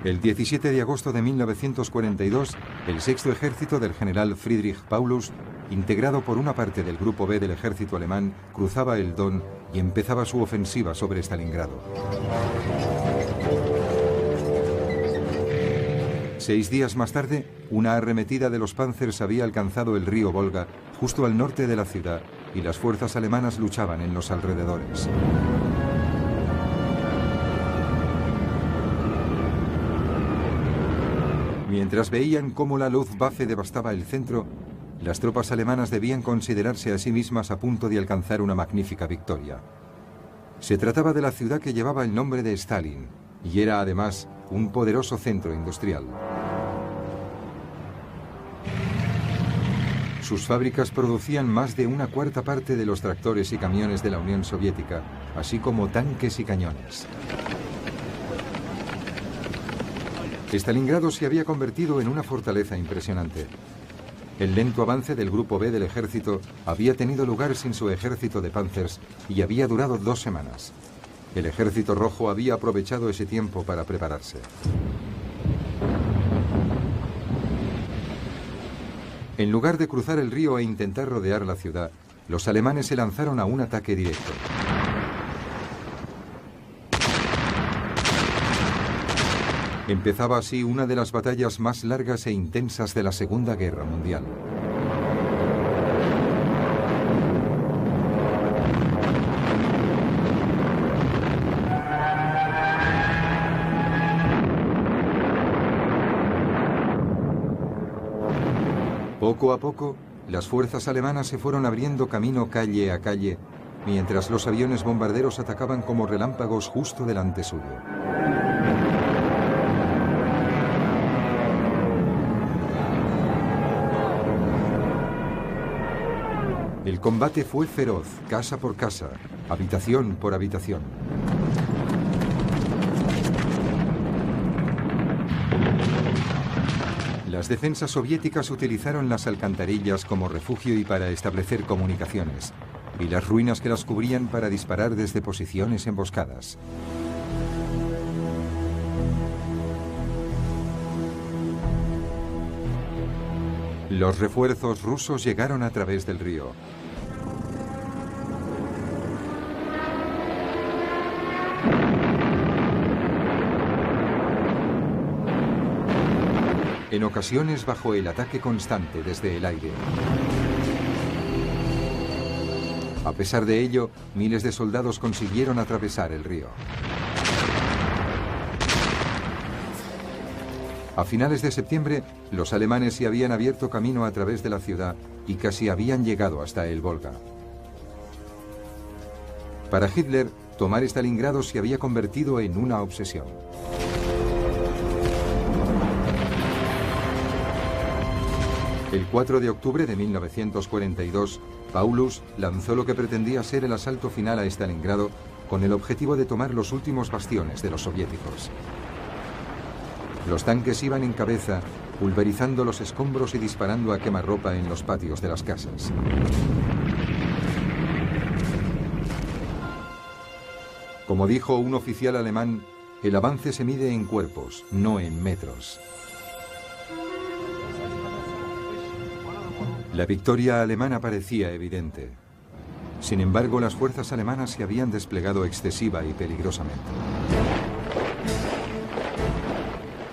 El 17 de agosto de 1942, el sexto ejército del general Friedrich Paulus, integrado por una parte del Grupo B del ejército alemán, cruzaba el Don y empezaba su ofensiva sobre Stalingrado. 6 días más tarde, una arremetida de los Panzers había alcanzado el río Volga, justo al norte de la ciudad, y las fuerzas alemanas luchaban en los alrededores. Mientras veían cómo la Luftwaffe devastaba el centro, las tropas alemanas debían considerarse a sí mismas a punto de alcanzar una magnífica victoria. Se trataba de la ciudad que llevaba el nombre de Stalin y era además un poderoso centro industrial. Sus fábricas producían más de 1/4 parte de los tractores y camiones de la Unión Soviética, así como tanques y cañones. Stalingrado se había convertido en una fortaleza impresionante. El lento avance del Grupo B del ejército había tenido lugar sin su ejército de Panzers y había durado 2 semanas. El ejército rojo había aprovechado ese tiempo para prepararse. En lugar de cruzar el río e intentar rodear la ciudad, los alemanes se lanzaron a un ataque directo. Empezaba así una de las batallas más largas e intensas de la Segunda Guerra Mundial. Poco a poco, las fuerzas alemanas se fueron abriendo camino calle a calle, mientras los aviones bombarderos atacaban como relámpagos justo delante suyo. El combate fue feroz, casa por casa, habitación por habitación. Las defensas soviéticas utilizaron las alcantarillas como refugio y para establecer comunicaciones, y las ruinas que las cubrían para disparar desde posiciones emboscadas. Los refuerzos rusos llegaron a través del río. En ocasiones bajo el ataque constante desde el aire. A pesar de ello, miles de soldados consiguieron atravesar el río. A finales de septiembre, los alemanes se habían abierto camino a través de la ciudad y casi habían llegado hasta el Volga. Para Hitler, tomar Stalingrado se había convertido en una obsesión. El 4 de octubre de 1942, Paulus lanzó lo que pretendía ser el asalto final a Stalingrado con el objetivo de tomar los últimos bastiones de los soviéticos. Los tanques iban en cabeza, pulverizando los escombros y disparando a quemarropa en los patios de las casas. Como dijo un oficial alemán, el avance se mide en cuerpos, no en metros. La victoria alemana parecía evidente. Sin embargo, las fuerzas alemanas se habían desplegado excesiva y peligrosamente.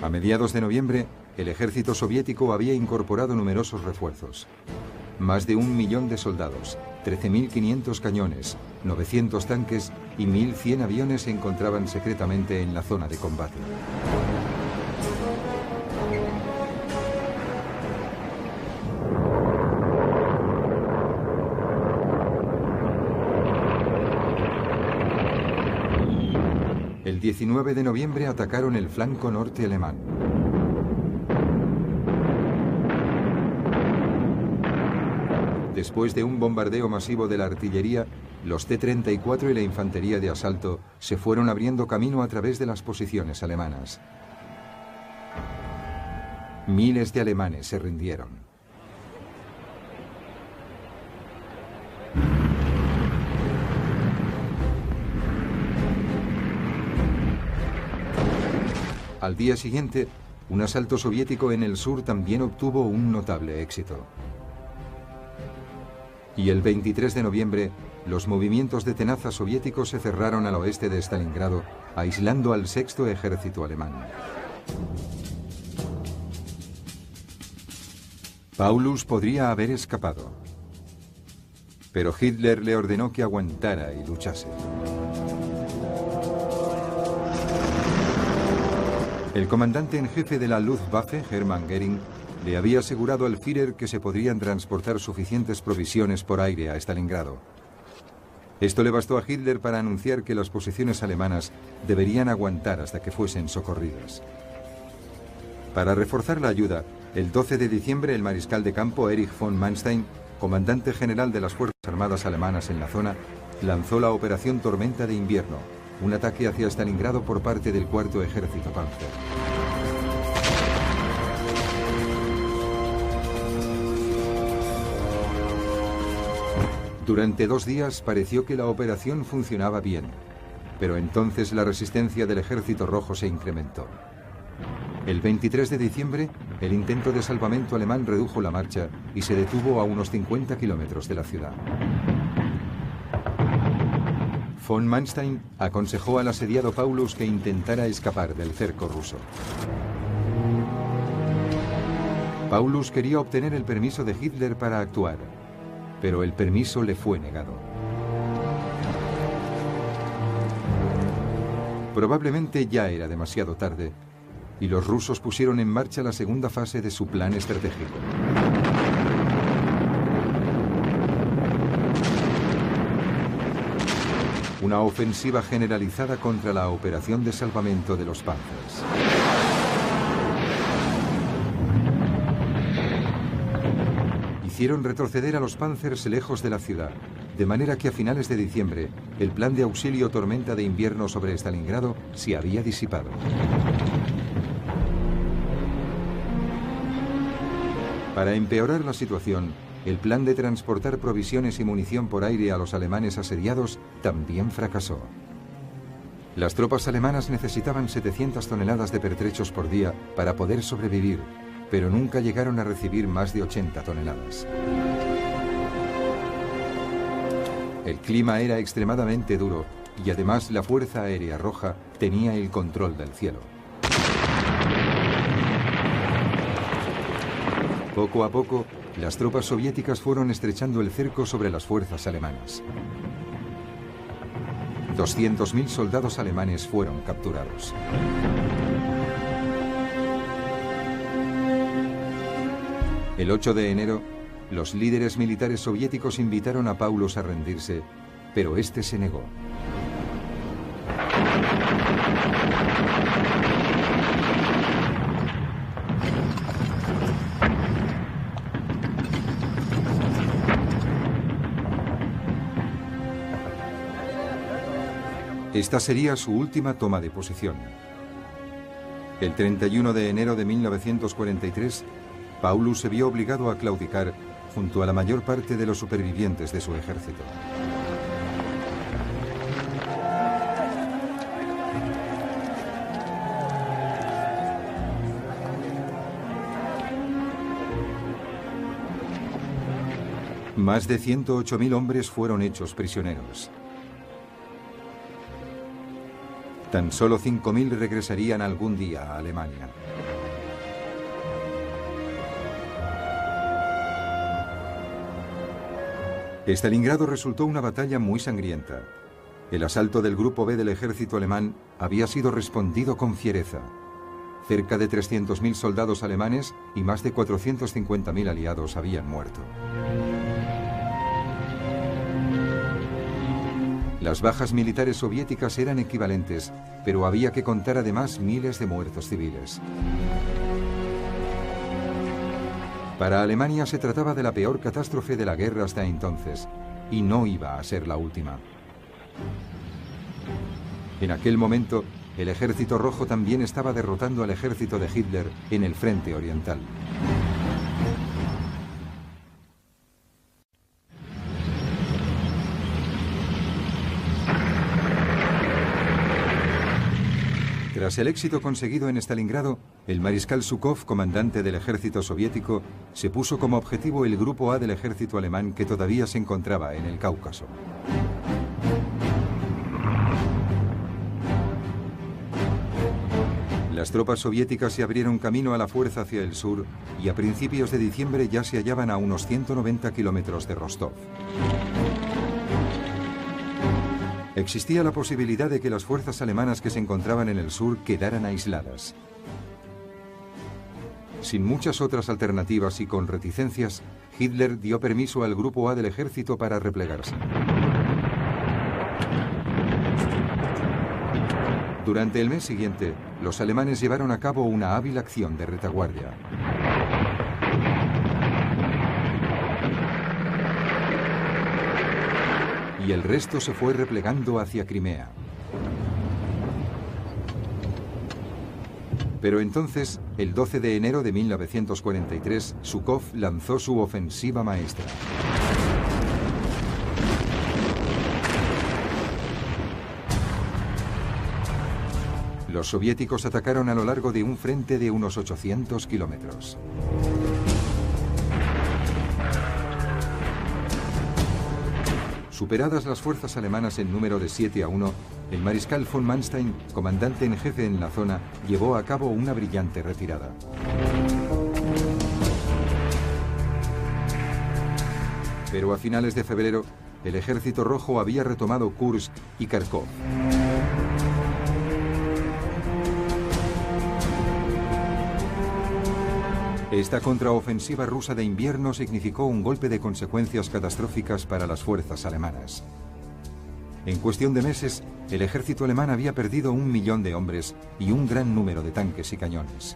A mediados de noviembre, el ejército soviético había incorporado numerosos refuerzos. Más de 1 millón de soldados, 13.500 cañones, 900 tanques y 1.100 aviones se encontraban secretamente en la zona de combate. El 19 de noviembre atacaron el flanco norte alemán. Después de un bombardeo masivo de la artillería, los T-34 y la infantería de asalto se fueron abriendo camino a través de las posiciones alemanas. Miles de alemanes se rindieron. Al día siguiente, un asalto soviético en el sur también obtuvo un notable éxito. Y el 23 de noviembre, los movimientos de tenaza soviéticos se cerraron al oeste de Stalingrado, aislando al sexto ejército alemán. Paulus podría haber escapado, pero Hitler le ordenó que aguantara y luchase. El comandante en jefe de la Luftwaffe, Hermann Göring, le había asegurado al Führer que se podrían transportar suficientes provisiones por aire a Stalingrado. Esto le bastó a Hitler para anunciar que las posiciones alemanas deberían aguantar hasta que fuesen socorridas. Para reforzar la ayuda, el 12 de diciembre el mariscal de campo Erich von Manstein, comandante general de las Fuerzas Armadas alemanas en la zona, lanzó la Operación Tormenta de Invierno, un ataque hacia Stalingrado por parte del Cuarto Ejército Panzer. Durante 2 días pareció que la operación funcionaba bien, pero entonces la resistencia del Ejército Rojo se incrementó. El 23 de diciembre, el intento de salvamento alemán redujo la marcha y se detuvo a unos 50 kilómetros de la ciudad. Von Manstein aconsejó al asediado Paulus que intentara escapar del cerco ruso. Paulus quería obtener el permiso de Hitler para actuar, pero el permiso le fue negado. Probablemente ya era demasiado tarde, y los rusos pusieron en marcha la segunda fase de su plan estratégico. Una ofensiva generalizada contra la operación de salvamento de los Panzers. Hicieron retroceder a los Panzers lejos de la ciudad, de manera que a finales de diciembre el plan de auxilio Tormenta de Invierno sobre Stalingrado se había disipado. Para empeorar la situación, el plan de transportar provisiones y munición por aire a los alemanes asediados también fracasó. Las tropas alemanas necesitaban 700 toneladas de pertrechos por día para poder sobrevivir, pero nunca llegaron a recibir más de 80 toneladas. El clima era extremadamente duro y además la Fuerza Aérea Roja tenía el control del cielo. Poco a poco, las tropas soviéticas fueron estrechando el cerco sobre las fuerzas alemanas. 200.000 soldados alemanes fueron capturados. El 8 de enero, los líderes militares soviéticos invitaron a Paulus a rendirse, pero este se negó. Esta sería su última toma de posición. El 31 de enero de 1943, Paulus se vio obligado a claudicar junto a la mayor parte de los supervivientes de su ejército. Más de 108.000 hombres fueron hechos prisioneros. Tan solo 5.000 regresarían algún día a Alemania. Stalingrado resultó una batalla muy sangrienta. El asalto del Grupo B del ejército alemán había sido respondido con fiereza. Cerca de 300.000 soldados alemanes y más de 450.000 aliados habían muerto. Las bajas militares soviéticas eran equivalentes, pero había que contar además miles de muertos civiles. Para Alemania se trataba de la peor catástrofe de la guerra hasta entonces, y no iba a ser la última. En aquel momento, el Ejército Rojo también estaba derrotando al ejército de Hitler en el frente oriental. Tras Tras el éxito conseguido en Stalingrado, el mariscal Zhukov, comandante del ejército soviético, se puso como objetivo el Grupo A del ejército alemán que todavía se encontraba en el Cáucaso. Las tropas soviéticas se abrieron camino a la fuerza hacia el sur y a principios de diciembre ya se hallaban a unos 190 kilómetros de Rostov. Existía la posibilidad de que las fuerzas alemanas que se encontraban en el sur quedaran aisladas. Sin muchas otras alternativas y con reticencias, Hitler dio permiso al Grupo A del ejército para replegarse. Durante el mes siguiente, los alemanes llevaron a cabo una hábil acción de retaguardia. Y el resto se fue replegando hacia Crimea. Pero entonces, el 12 de enero de 1943, Zhukov lanzó su ofensiva maestra. Los soviéticos atacaron a lo largo de un frente de unos 800 kilómetros. Superadas las fuerzas alemanas en número de 7-1, el mariscal von Manstein, comandante en jefe en la zona, llevó a cabo una brillante retirada. Pero a finales de febrero, el Ejército Rojo había retomado Kursk y Kharkov. Esta contraofensiva rusa de invierno significó un golpe de consecuencias catastróficas para las fuerzas alemanas. En cuestión de meses, el ejército alemán había perdido 1 millón de hombres y un gran número de tanques y cañones.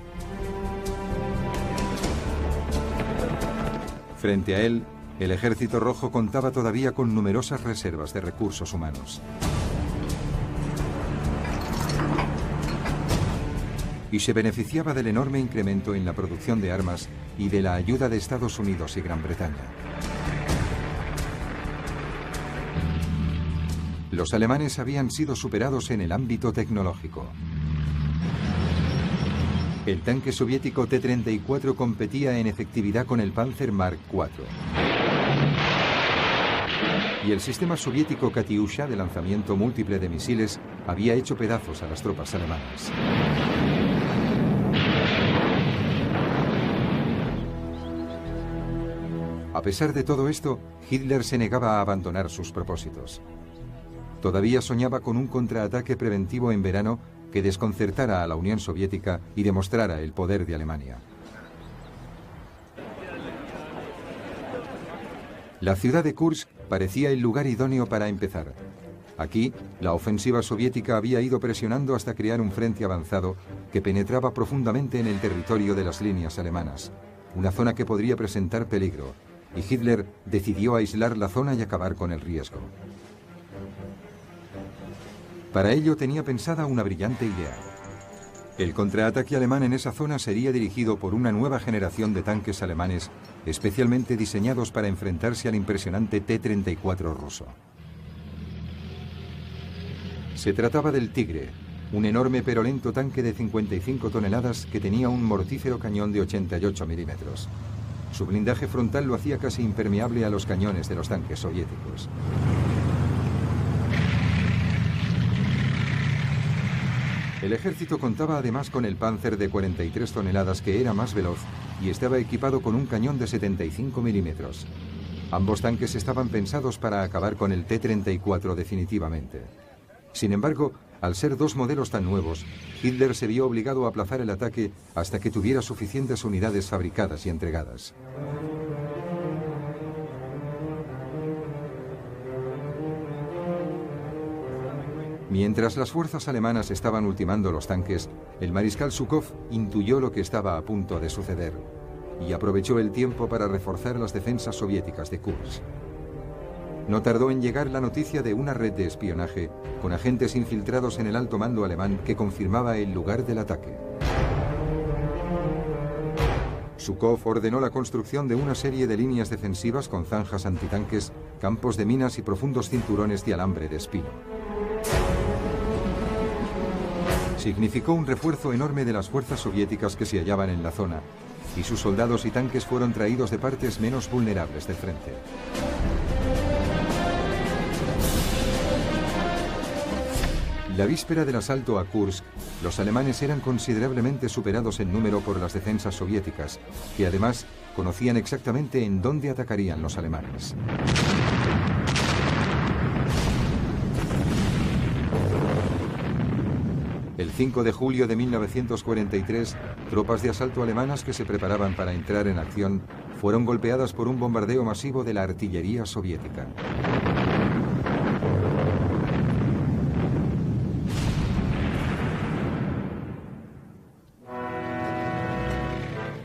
Frente a él, el Ejército Rojo contaba todavía con numerosas reservas de recursos humanos. Y se beneficiaba del enorme incremento en la producción de armas y de la ayuda de Estados Unidos y Gran Bretaña. Los alemanes habían sido superados en el ámbito tecnológico. El tanque soviético T-34 competía en efectividad con el Panzer Mark IV. Y el sistema soviético Katyusha de lanzamiento múltiple de misiles había hecho pedazos a las tropas alemanas. A pesar de todo esto, Hitler se negaba a abandonar sus propósitos. Todavía soñaba con un contraataque preventivo en verano que desconcertara a la Unión Soviética y demostrara el poder de Alemania. La ciudad de Kursk parecía el lugar idóneo para empezar. Aquí, la ofensiva soviética había ido presionando hasta crear un frente avanzado que penetraba profundamente en el territorio de las líneas alemanas, una zona que podría presentar peligro, y Hitler decidió aislar la zona y acabar con el riesgo. Para ello tenía pensada una brillante idea. El contraataque alemán en esa zona sería dirigido por una nueva generación de tanques alemanes especialmente diseñados para enfrentarse al impresionante T-34 ruso. Se trataba del Tigre, un enorme pero lento tanque de 55 toneladas que tenía un mortífero cañón de 88 milímetros. Su blindaje frontal lo hacía casi impermeable a los cañones de los tanques soviéticos. El ejército contaba además con el Panzer de 43 toneladas que era más veloz y estaba equipado con un cañón de 75 milímetros. Ambos tanques estaban pensados para acabar con el T-34 definitivamente. Sin embargo, al ser dos modelos tan nuevos, Hitler se vio obligado a aplazar el ataque hasta que tuviera suficientes unidades fabricadas y entregadas. Mientras las fuerzas alemanas estaban ultimando los tanques, el mariscal Zhukov intuyó lo que estaba a punto de suceder y aprovechó el tiempo para reforzar las defensas soviéticas de Kursk. No tardó en llegar la noticia de una red de espionaje con agentes infiltrados en el alto mando alemán que confirmaba el lugar del ataque. Zhukov ordenó la construcción de una serie de líneas defensivas con zanjas antitanques, campos de minas y profundos cinturones de alambre de espino. significó un refuerzo enorme de las fuerzas soviéticas que se hallaban en la zona, y sus soldados y tanques fueron traídos de partes menos vulnerables del frente. La víspera del asalto a Kursk, los alemanes eran considerablemente superados en número por las defensas soviéticas, que además conocían exactamente en dónde atacarían los alemanes. El 5 de julio de 1943, tropas de asalto alemanas que se preparaban para entrar en acción fueron golpeadas por un bombardeo masivo de la artillería soviética.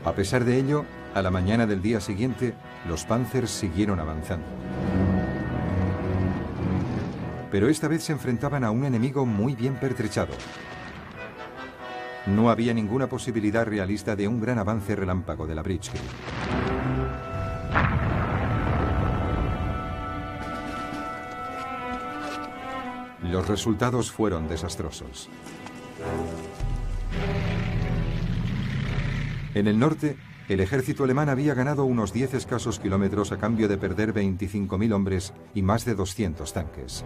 A pesar de ello, a la mañana del día siguiente, los Panzers siguieron avanzando. Pero esta vez se enfrentaban a un enemigo muy bien pertrechado. No había ninguna posibilidad realista de un gran avance relámpago de la Blitzkrieg. Los resultados fueron desastrosos. En el norte, el ejército alemán había ganado unos 10 escasos kilómetros a cambio de perder 25.000 hombres y más de 200 tanques.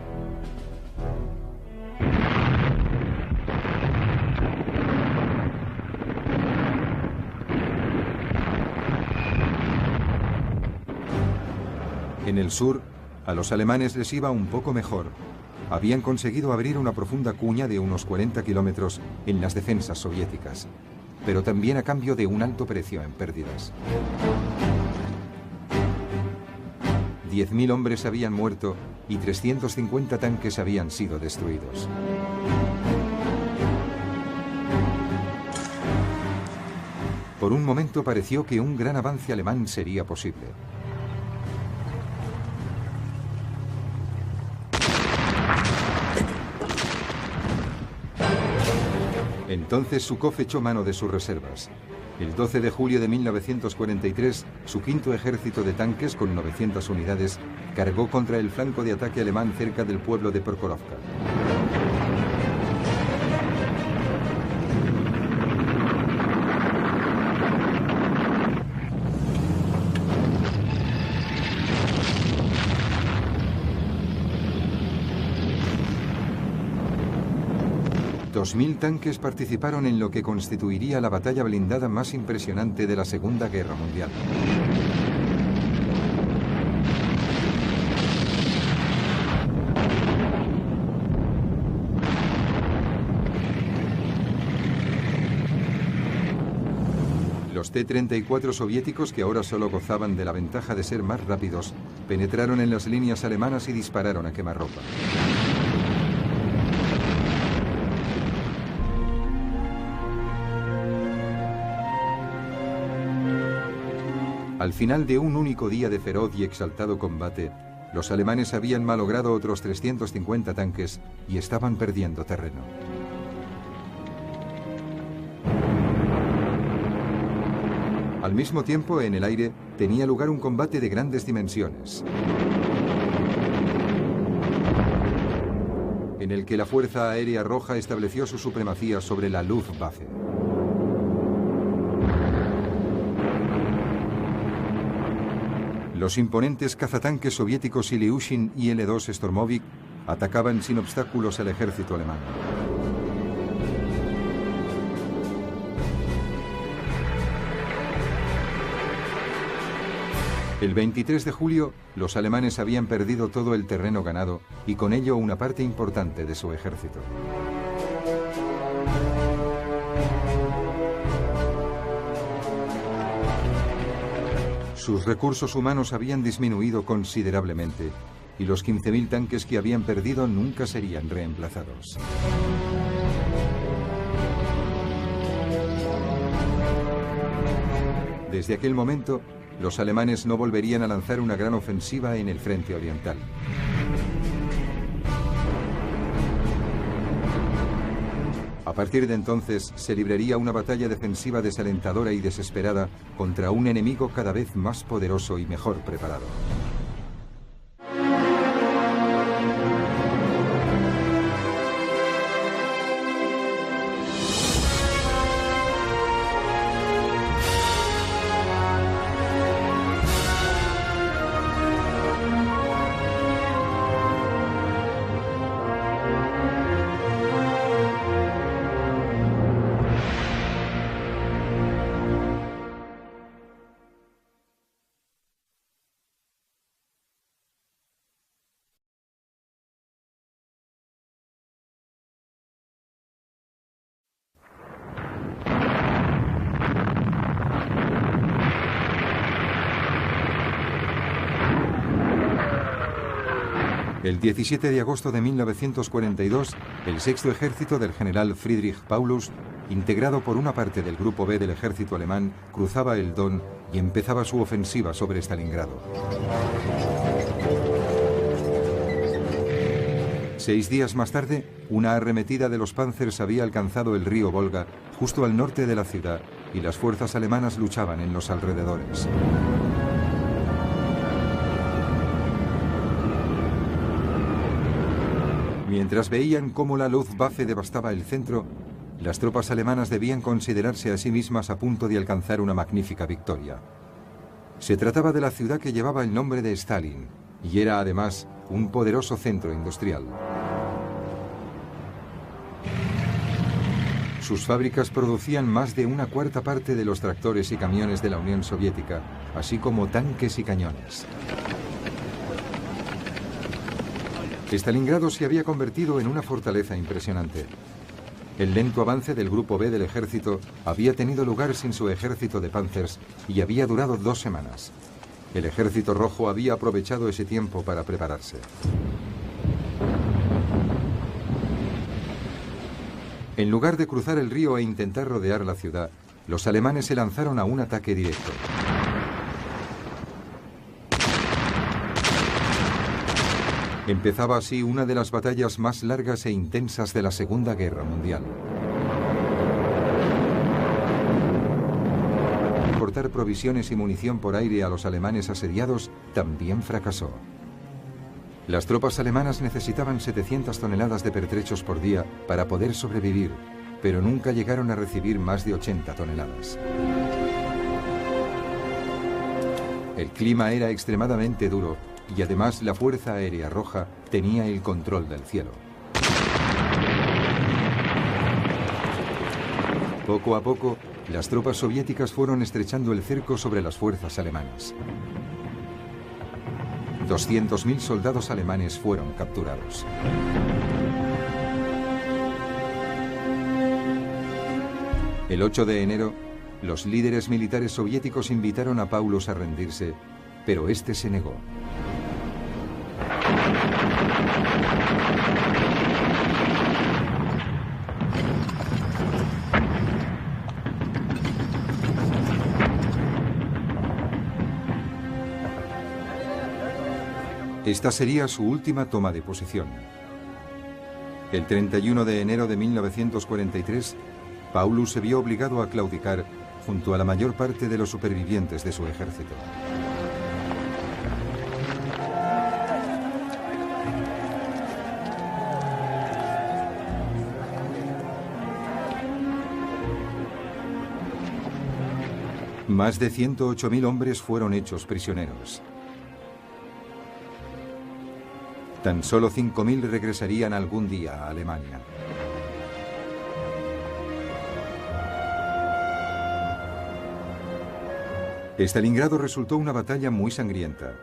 En el sur, a los alemanes les iba un poco mejor. Habían conseguido abrir una profunda cuña de unos 40 kilómetros en las defensas soviéticas, pero también a cambio de un alto precio en pérdidas. 10.000 hombres habían muerto y 350 tanques habían sido destruidos. Por un momento pareció que un gran avance alemán sería posible. Entonces Zhukov echó mano de sus reservas. El 12 de julio de 1943, su quinto ejército de tanques, con 900 unidades, cargó contra el flanco de ataque alemán cerca del pueblo de Prokhorovka. $2.000 tanques participaron en lo que constituiría la batalla blindada más impresionante de la Segunda Guerra Mundial. Los T-34 soviéticos, que ahora solo gozaban de la ventaja de ser más rápidos, penetraron en las líneas alemanas y dispararon a quemarropa. Al final de un único día de feroz y exaltado combate, los alemanes habían malogrado otros 350 tanques y estaban perdiendo terreno. Al mismo tiempo, en el aire, tenía lugar un combate de grandes dimensiones, en el que la Fuerza Aérea Roja estableció su supremacía sobre la Luftwaffe. Los imponentes cazatanques soviéticos Ilyushin y L-2 Stormovik atacaban sin obstáculos al ejército alemán. El 23 de julio, los alemanes habían perdido todo el terreno ganado y con ello una parte importante de su ejército. Sus recursos humanos habían disminuido considerablemente y los 15.000 tanques que habían perdido nunca serían reemplazados. Desde aquel momento, los alemanes no volverían a lanzar una gran ofensiva en el frente oriental. A partir de entonces, se libraría una batalla defensiva desalentadora y desesperada contra un enemigo cada vez más poderoso y mejor preparado. El 17 de agosto de 1942, el sexto ejército del general Friedrich Paulus, integrado por una parte del Grupo B del ejército alemán, cruzaba el Don y empezaba su ofensiva sobre Stalingrado. 6 días más tarde, una arremetida de los Panzers había alcanzado el río Volga, justo al norte de la ciudad, y las fuerzas alemanas luchaban en los alrededores. Mientras veían cómo la Luftwaffe devastaba el centro, las tropas alemanas debían considerarse a sí mismas a punto de alcanzar una magnífica victoria. Se trataba de la ciudad que llevaba el nombre de Stalin y era además un poderoso centro industrial. Sus fábricas producían más de una cuarta parte de los tractores y camiones de la Unión Soviética, así como tanques y cañones. Stalingrado se había convertido en una fortaleza impresionante. El lento avance del Grupo B del ejército había tenido lugar sin su ejército de Panzers y había durado 2 semanas. El ejército rojo había aprovechado ese tiempo para prepararse. En lugar de cruzar el río e intentar rodear la ciudad, los alemanes se lanzaron a un ataque directo. Empezaba así una de las batallas más largas e intensas de la Segunda Guerra Mundial. Cortar provisiones y munición por aire a los alemanes asediados también fracasó. Las tropas alemanas necesitaban 700 toneladas de pertrechos por día para poder sobrevivir, pero nunca llegaron a recibir más de 80 toneladas. El clima era extremadamente duro y además la Fuerza Aérea Roja tenía el control del cielo. Poco a poco, las tropas soviéticas fueron estrechando el cerco sobre las fuerzas alemanas. 200.000 soldados alemanes fueron capturados. El 8 de enero, los líderes militares soviéticos invitaron a Paulus a rendirse, pero este se negó. Esta sería su última toma de posición. El 31 de enero de 1943, Paulus se vio obligado a claudicar junto a la mayor parte de los supervivientes de su ejército. Más de 108.000 hombres fueron hechos prisioneros. Tan solo 5.000 regresarían algún día a Alemania. Stalingrado resultó una batalla muy sangrienta.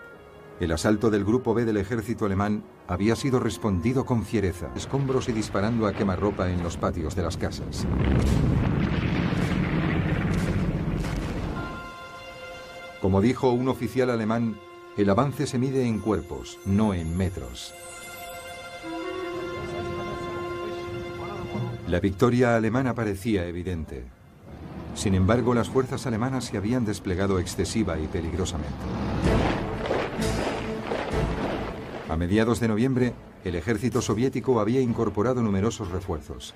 El asalto del Grupo B del ejército alemán había sido respondido con fiereza, escombros y disparando a quemarropa en los patios de las casas. Como dijo un oficial alemán, el avance se mide en cuerpos, no en metros. La victoria alemana parecía evidente. Sin embargo, las fuerzas alemanas se habían desplegado excesiva y peligrosamente. A mediados de noviembre, el ejército soviético había incorporado numerosos refuerzos.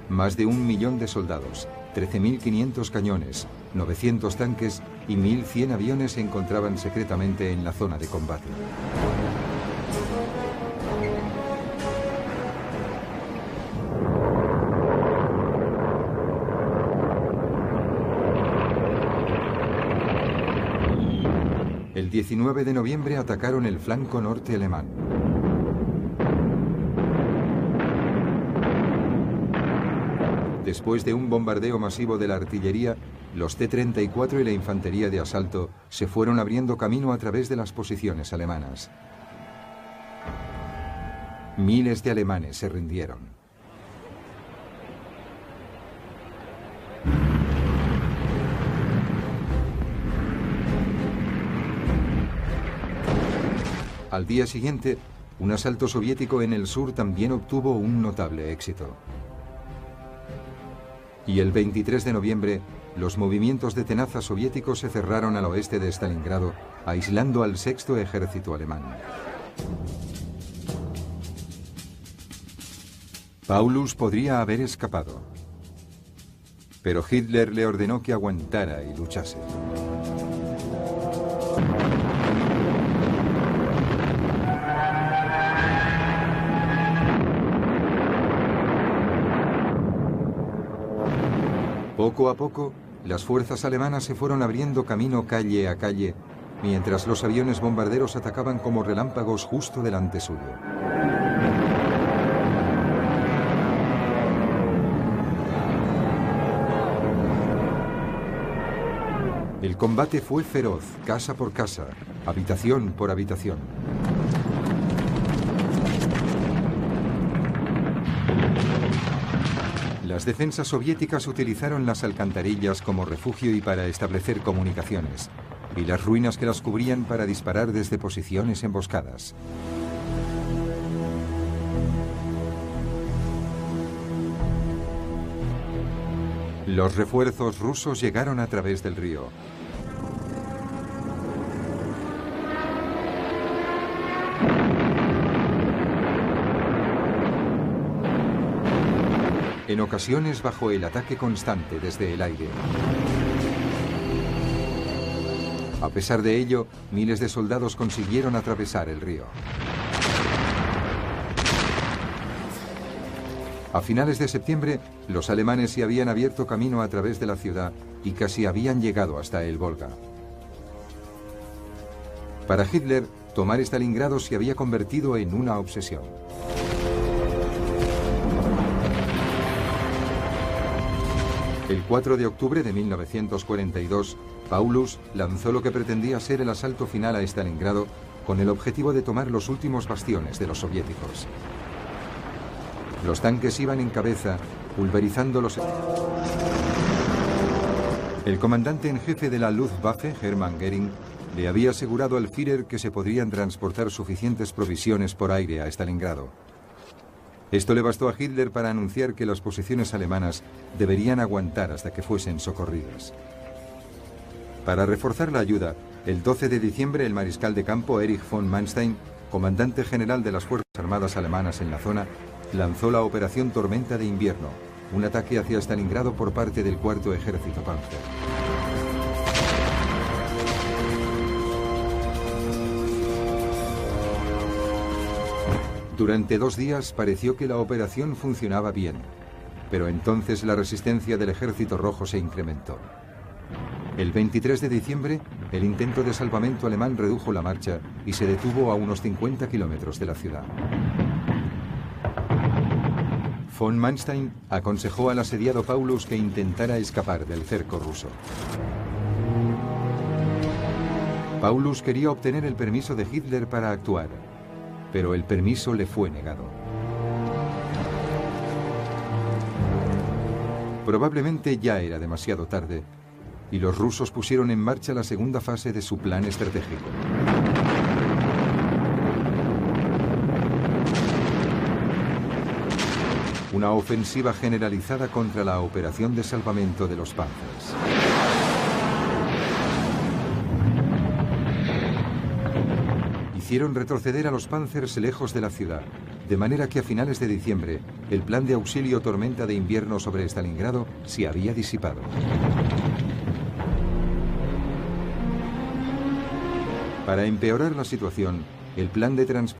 Más de 1 millón de soldados, 13.500 cañones, 900 tanques y 1.100 aviones se encontraban secretamente en la zona de combate. El 19 de noviembre atacaron el flanco norte alemán. Después de un bombardeo masivo de la artillería, los T-34 y la infantería de asalto se fueron abriendo camino a través de las posiciones alemanas. Miles de alemanes se rindieron. Al día siguiente, un asalto soviético en el sur también obtuvo un notable éxito. Y el 23 de noviembre, los movimientos de tenaza soviéticos se cerraron al oeste de Stalingrado, aislando al sexto ejército alemán. Paulus podría haber escapado, pero Hitler le ordenó que aguantara y luchase. Poco a poco, las fuerzas alemanas se fueron abriendo camino calle a calle, mientras los aviones bombarderos atacaban como relámpagos justo delante suyo. El combate fue feroz, casa por casa, habitación por habitación. Las defensas soviéticas utilizaron las alcantarillas como refugio y para establecer comunicaciones, y las ruinas que las cubrían para disparar desde posiciones emboscadas. Los refuerzos rusos llegaron a través del río. En ocasiones bajo el ataque constante desde el aire. A pesar de ello, miles de soldados consiguieron atravesar el río. A finales de septiembre, los alemanes se habían abierto camino a través de la ciudad y casi habían llegado hasta el Volga. Para Hitler, tomar Stalingrado se había convertido en una obsesión. El 4 de octubre de 1942, Paulus lanzó lo que pretendía ser el asalto final a Stalingrado con el objetivo de tomar los últimos bastiones de los soviéticos. Los tanques iban en cabeza, pulverizando los... El comandante en jefe de la Luftwaffe, Hermann Göring, le había asegurado al Führer que se podrían transportar suficientes provisiones por aire a Stalingrado. Esto le bastó a Hitler para anunciar que las posiciones alemanas deberían aguantar hasta que fuesen socorridas. Para reforzar la ayuda, el 12 de diciembre el mariscal de campo Erich von Manstein, comandante general de las Fuerzas Armadas alemanas en la zona, lanzó la Operación Tormenta de Invierno, un ataque hacia Stalingrado por parte del Cuarto Ejército Panzer. Durante 2 días pareció que la operación funcionaba bien, pero entonces la resistencia del Ejército Rojo se incrementó. El 23 de diciembre, el intento de salvamento alemán redujo la marcha y se detuvo a unos 50 kilómetros de la ciudad. Von Manstein aconsejó al asediado Paulus que intentara escapar del cerco ruso. Paulus quería obtener el permiso de Hitler para actuar, pero el permiso le fue negado. Probablemente ya era demasiado tarde, y los rusos pusieron en marcha la segunda fase de su plan estratégico. Una ofensiva generalizada contra la operación de salvamento de los Panzers. Hicieron retroceder a los Panzers lejos de la ciudad, de manera que a finales de diciembre, el plan de auxilio Tormenta de Invierno sobre Stalingrado se había disipado. Para empeorar la situación, el plan de transporte